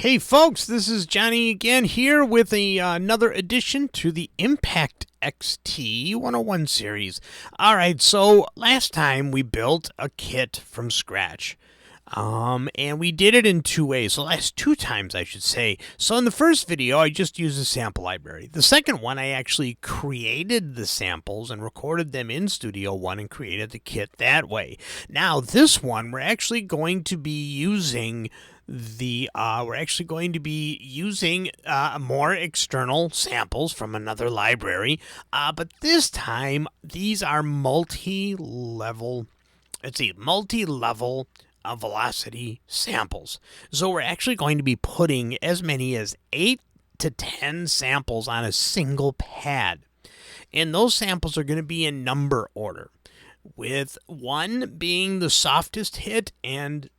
Hey folks, this is Johnny again here with another addition to the Impact XT 101 series. Alright, so last time we built a kit from scratch. And we did it in two ways. The last two times, I should say. So in the first video, I just used a sample library. The second one, I actually created the samples and recorded them in Studio One and created the kit that way. Now, this one, we're actually going to be using more external samples from another library. But this time, these are multi-level velocity samples. So we're actually going to be putting as many as 8 to 10 samples on a single pad. And those samples are going to be in number order, with 1 being the softest hit and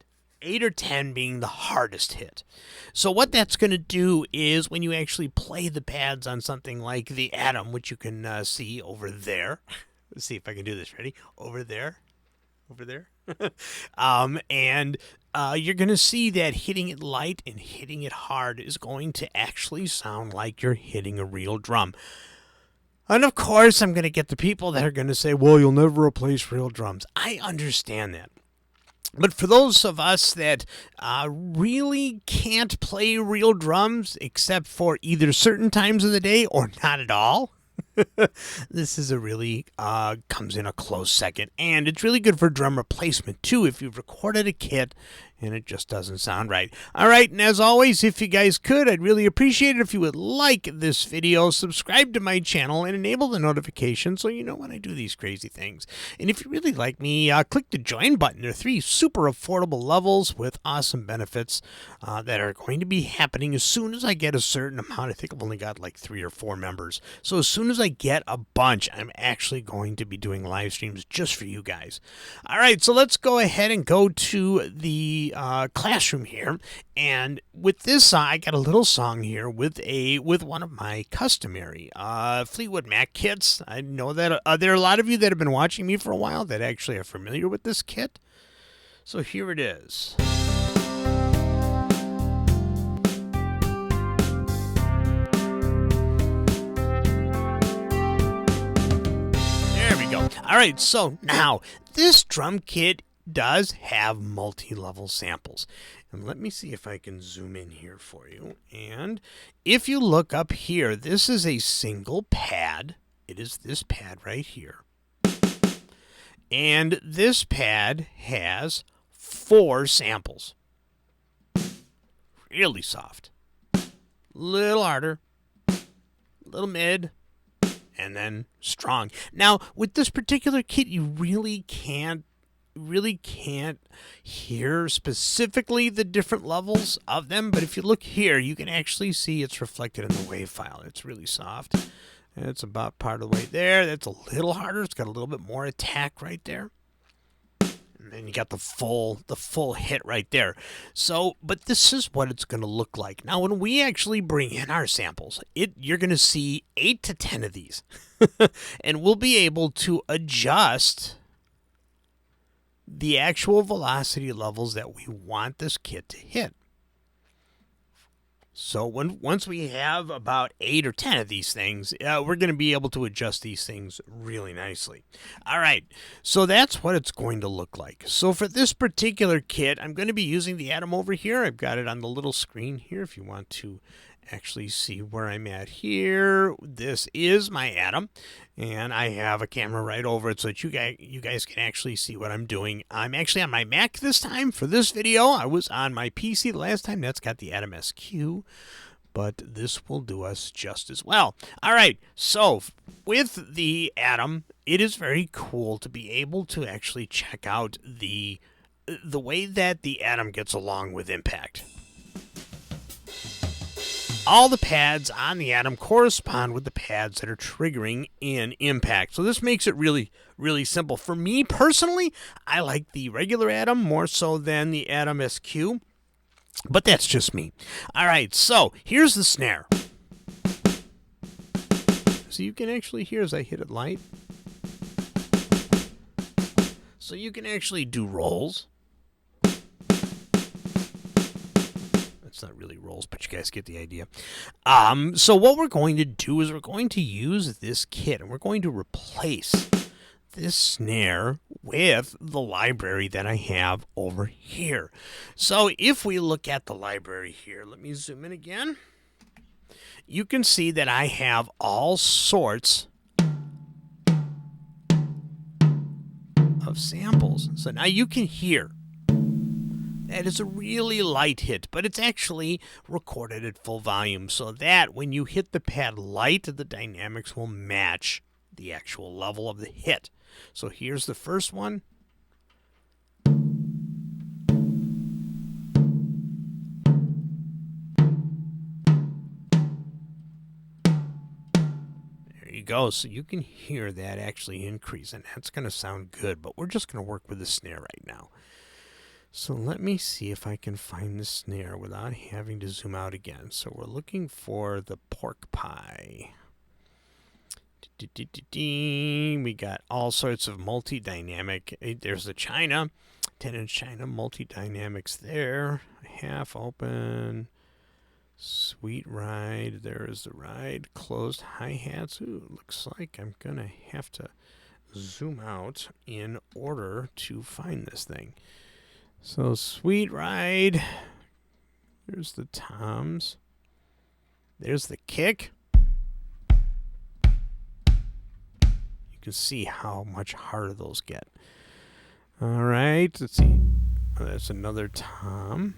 8 or 10 being the hardest hit. So what that's going to do is when you actually play the pads on something like the Atom, which you can see over there. Let's see if I can do this. Ready? Over there. You're going to see that hitting it light and hitting it hard is going to actually sound like you're hitting a real drum. And of course, I'm going to get the people that are going to say, well, you'll never replace real drums. I understand that. But for those of us that really can't play real drums except for either certain times of the day or not at all, this is a really comes in a close second. And it's really good for drum replacement, too, if you've recorded a kit and it just doesn't sound right. All right, and as always, if you guys could, I'd really appreciate it if you would like this video, subscribe to my channel, and enable the notifications so you know when I do these crazy things. And if you really like me, click the join button. There are 3 super affordable levels with awesome benefits that are going to be happening as soon as I get a certain amount. I think I've only got like 3 or 4 members. So as soon as I get a bunch, I'm actually going to be doing live streams just for you guys. All right, so let's go ahead and go to the classroom here, and with this I got a little song here with one of my customary Fleetwood Mac kits. I know that there are a lot of you that have been watching me for a while that actually are familiar with this kit, so here it is. There we go. All right, so now this drum kit does have multi-level samples. And let me see if I can zoom in here for you. And if you look up here, this is a single pad. It is this pad right here. And this pad has 4 samples. Really soft. Little harder. Little mid. And then strong. Now, with this particular kit, you really can't hear specifically the different levels of them, but if you look here, you can actually see it's reflected in the wave file. It's really soft. It's about part of the way there. That's a little harder. It's got a little bit more attack right there. And then you got the full hit right there. So, but this is what it's going to look like. Now, when we actually bring in our samples, you're going to see 8 to 10 of these. And we'll be able to adjust the actual velocity levels that we want this kit to hit. So once we have about 8 or 10 of these things, we're going to be able to adjust these things really nicely. All right, so that's what it's going to look like. So for this particular kit, I'm going to be using the Atom over here. I've got it on the little screen here if you want to actually see where I'm at here. This is my Atom, and I have a camera right over it so that you guys can actually see what I'm doing. I'm actually on my Mac this time for this video. I was on my PC the last time. That's got the Atom SQ, but this will do us just as well. All right, so with the Atom, it is very cool to be able to actually check out the way that the Atom gets along with Impact. All the pads on the Atom correspond with the pads that are triggering in Impact. So this makes it really, really simple. For me personally, I like the regular Atom more so than the Atom SQ, but that's just me. All right, so here's the snare. So you can actually hear as I hit it light. So you can actually do rolls. That's not really rolls, but you guys get the idea. So what we're going to do is we're going to use this kit, and we're going to replace this snare with the library that I have over here. So if we look at the library here, let me zoom in again. You can see that I have all sorts of samples. So now you can hear that is a really light hit, but it's actually recorded at full volume, so that when you hit the pad light, the dynamics will match the actual level of the hit. So here's the first one. There you go. So you can hear that actually increase, and that's going to sound good, but we're just going to work with the snare right now. So let me see if I can find the snare without having to zoom out again. So we're looking for the pork pie. We got all sorts of multi-dynamic. There's the China, 10-inch China, multi-dynamics there. Half open, sweet ride. There is the ride, closed hi-hats. Ooh, looks like I'm going to have to zoom out in order to find this thing. So sweet ride. There's the toms. There's the kick. You can see how much harder those get. All right, let's see. Oh, that's another tom.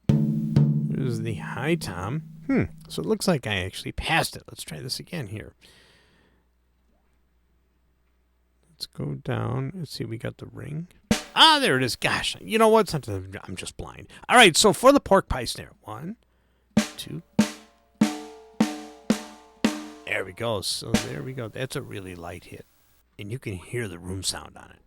There's the high tom. So it looks like I actually passed it. Let's try this again here. Let's go down. Let's see, we got the ring. Ah, there it is. Gosh, you know what? I'm just blind. All right, so for the pork pie snare. 1, 2. There we go. So there we go. That's a really light hit. And you can hear the room sound on it.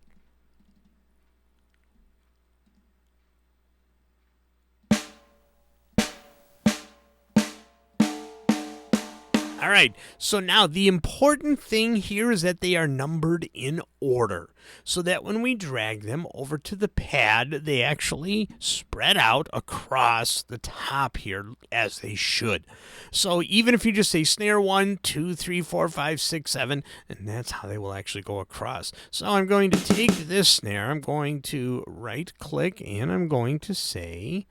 All right, so now the important thing here is that they are numbered in order, so that when we drag them over to the pad, they actually spread out across the top here as they should. So even if you just say snare 1, 2, 3, 4, 5, 6, 7, and that's how they will actually go across. So I'm going to take this snare, I'm going to right-click, and I'm going to say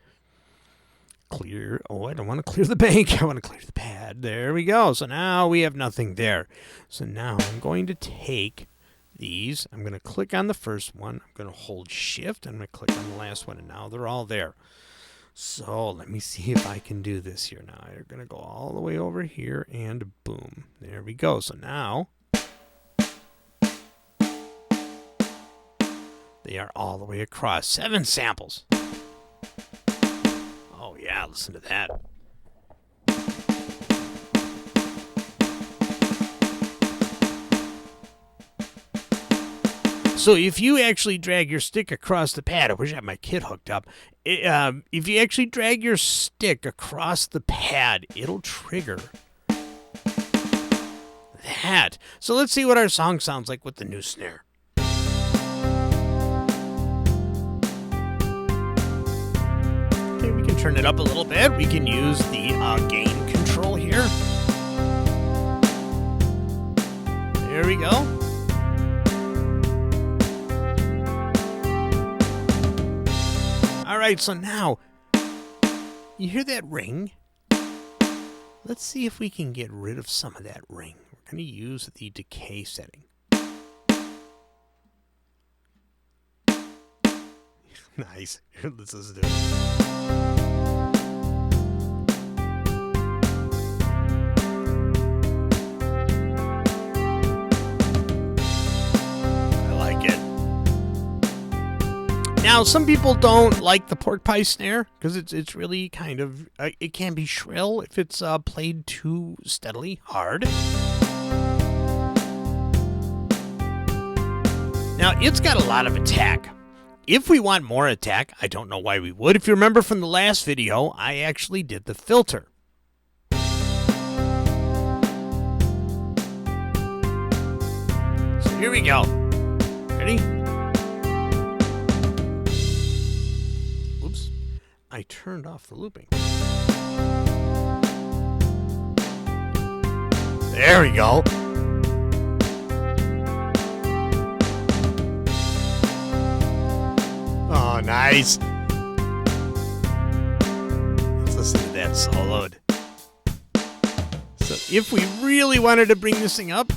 clear. Oh, I don't want to clear the bank. I want to clear the pad. There we go. So now we have nothing there. So now I'm going to take these. I'm going to click on the first one. I'm going to hold shift. I'm going to click on the last one. And now they're all there. So let me see if I can do this here. Now they're going to go all the way over here. And boom. There we go. So now they are all the way across. 7 samples. Oh, yeah, listen to that. So if you actually drag your stick across the pad, I wish I had my kit hooked up. If you actually drag your stick across the pad, it'll trigger that. So let's see what our song sounds like with the new snare. We can turn it up a little bit. We can use the gain control here. There we go. All right, so now you hear that ring? Let's see if we can get rid of some of that ring. We're going to use the decay setting. Nice. Let's do it. Now, some people don't like the pork pie snare because it's really kind of, it can be shrill if it's played too steadily hard. Now, it's got a lot of attack. If we want more attack, I don't know why we would. If you remember from the last video, I actually did the filter. So here we go. Ready? I turned off the looping. There we go. Oh, nice. Let's listen to that soloed. So if we really wanted to bring this thing up,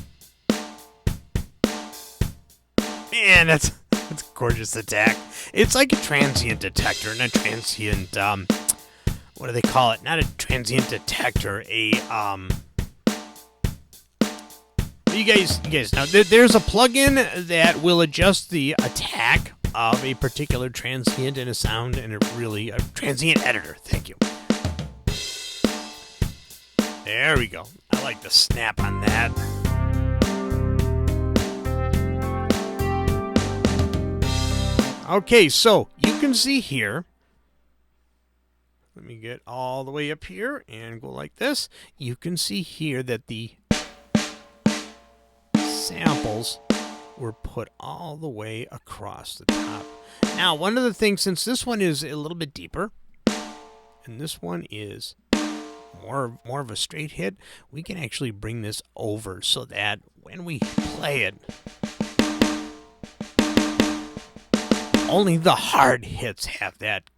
man, that's a gorgeous attack. It's like a transient detector, not a transient, what do they call it? Not a transient detector, you guys know, there's a plugin that will adjust the attack of a particular transient in a sound, and it really, a transient editor, thank you. There we go. I like the snap on that. Okay, so you can see here, let me get all the way up here and go like this. You can see here that the samples were put all the way across the top. Now, one of the things, since this one is a little bit deeper, and this one is more of a straight hit, we can actually bring this over so that when we play it, only the hard hits have that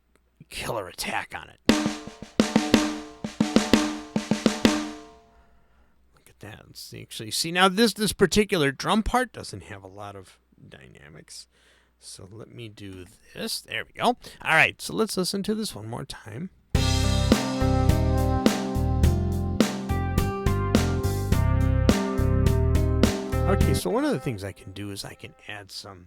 killer attack on it. Look at that. Let's actually see. Now, this particular drum part doesn't have a lot of dynamics. So let me do this. There we go. All right, so let's listen to this one more time. Okay, so one of the things I can do is I can add some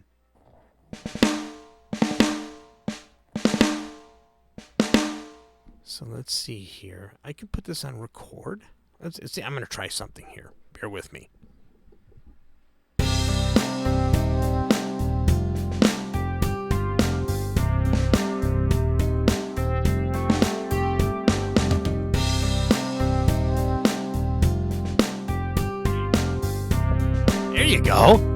So let's see here. I can put this on record. Let's see. I'm going to try something here. Bear with me. There you go.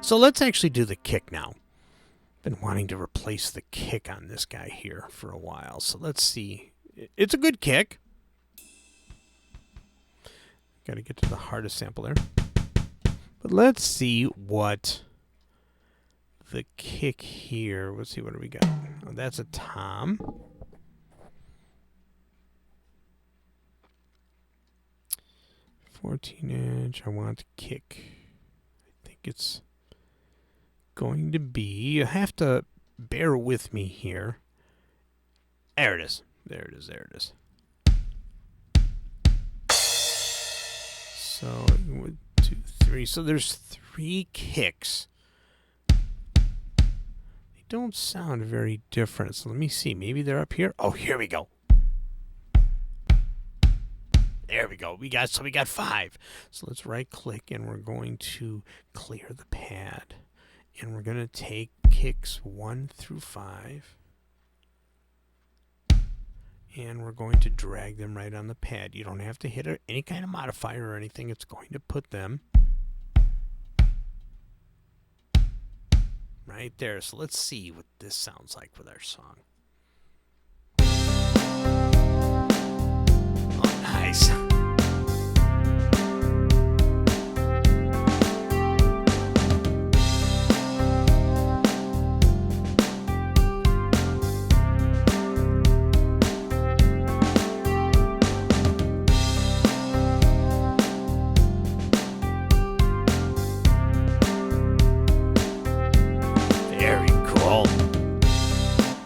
So let's actually do the kick now. Been wanting to replace the kick on this guy here for a while. So let's see. It's a good kick. Got to get to the hardest sample there. But let's see what the kick here. Let's see, what do we got? Oh, that's a tom. $14-inch. I want kick. I think it's going to be, you have to bear with me here. There it is. There it is. There it is. So 1, 2, 3. So there's 3 kicks. They don't sound very different. So let me see. Maybe they're up here. Oh, here we go. There we go. We got 5. So let's right click and we're going to clear the pad. And we're going to take kicks 1 through 5. And we're going to drag them right on the pad. You don't have to hit any kind of modifier or anything. It's going to put them right there. So let's see what this sounds like with our song. Oh, nice.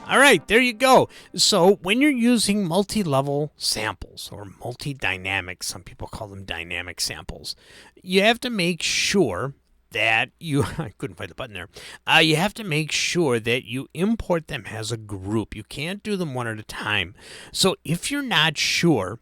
All right, there you go. So when you're using multi-level samples or multi-dynamic, some people call them dynamic samples, you have to make sure that you, I couldn't find the button there, you have to make sure that you import them as a group. You can't do them one at a time. So if you're not sure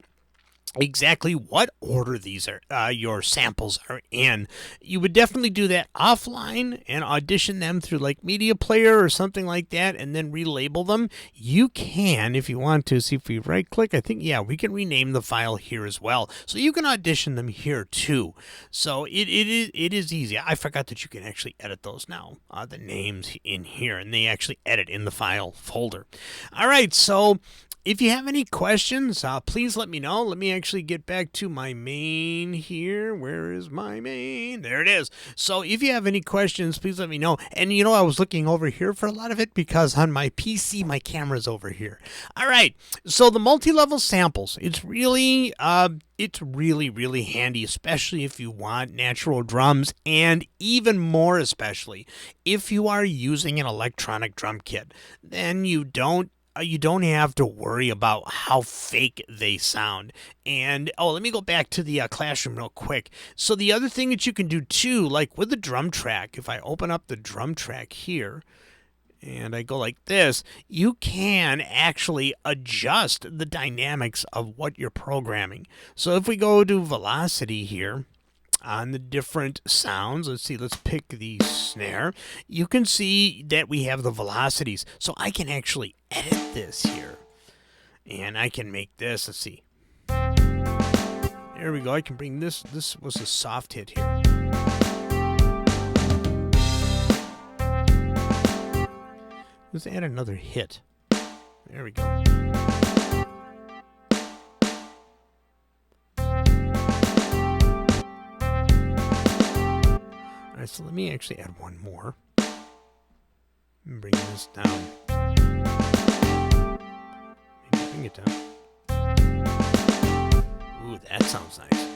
exactly what order these are your samples are in. You would definitely do that offline and audition them through like Media Player or something like that, and then relabel them. You can, if you want to. See if we right click, I think, yeah, we can rename the file here as well, so you can audition them here too. So it is easy. I forgot that you can actually edit those now, the names in here, and they actually edit in the file folder. All right, so if you have any questions, please let me know. Let me actually get back to my main here. Where is my main? There it is. So if you have any questions, please let me know. And you know, I was looking over here for a lot of it because on my PC, my camera's over here. All right. So the multi-level samples, it's really really handy, especially if you want natural drums, and even more especially if you are using an electronic drum kit. Then you don't have to worry about how fake they sound. And, let me go back to the classroom real quick. So the other thing that you can do too, like with the drum track, if I open up the drum track here, and I go like this, you can actually adjust the dynamics of what you're programming. So if we go to velocity here, on the different sounds. Let's see, let's pick the snare. You can see that we have the velocities. So I can actually edit this here. And I can make this, let's see. There we go. I can bring this. This was a soft hit here. Let's add another hit. There we go. All right, so let me actually add one more. Bring this down. Maybe bring it down. Ooh, that sounds nice.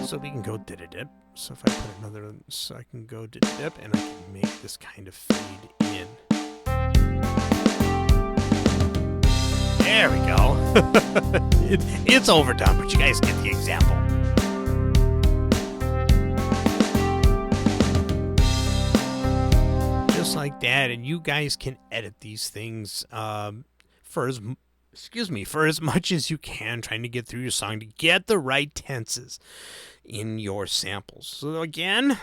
So we can go dip. So if I put another, so I can go dip, and I can make this kind of fade in. There we go. It's overdone, but you guys get the example. Just like that, and you guys can edit these things for as much as you can, trying to get through your song to get the right tenses in your samples. So again,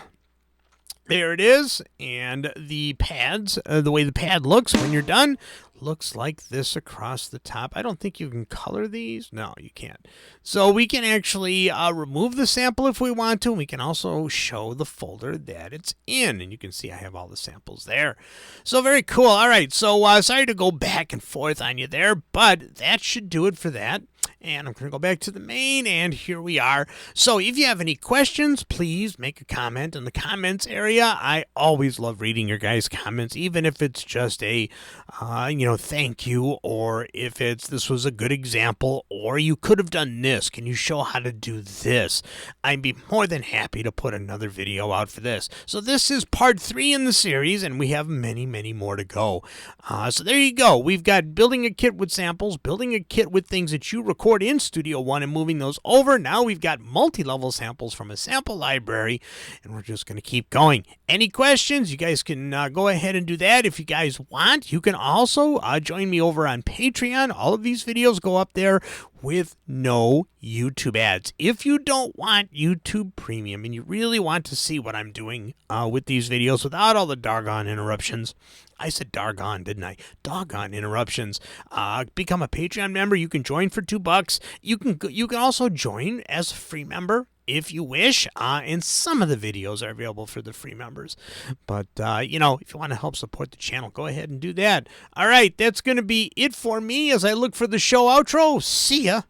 there it is, and the pads, the way the pad looks when you're done, looks like this across the top. I don't think you can color these. No, you can't. So we can actually remove the sample if we want to. We can also show the folder that it's in, and you can see I have all the samples there. So very cool. All right, so sorry to go back and forth on you there, but that should do it for that. And I'm going to go back to the main, and here we are. So if you have any questions, please make a comment in the comments area. I always love reading your guys' comments, even if it's just a, thank you, or if it's this was a good example, or you could have done this. Can you show how to do this? I'd be more than happy to put another video out for this. So this is part 3 in the series, and we have many, many more to go. So there you go. We've got building a kit with samples, building a kit with things that you record in Studio One and moving those over. Now we've got multi-level samples from a sample library, and we're just going to keep going. Any questions? You guys can go ahead and do that. If you guys want, you can also join me over on Patreon. All of these videos go up there with no YouTube ads. If you don't want YouTube Premium and you really want to see what I'm doing with these videos without all the doggone interruptions, I said doggone, didn't I? Doggone interruptions. Become a Patreon member. You can join for $2. You can also join as a free member if you wish, and some of the videos are available for the free members. But, if you want to help support the channel, go ahead and do that. All right, that's going to be it for me as I look for the show outro. See ya.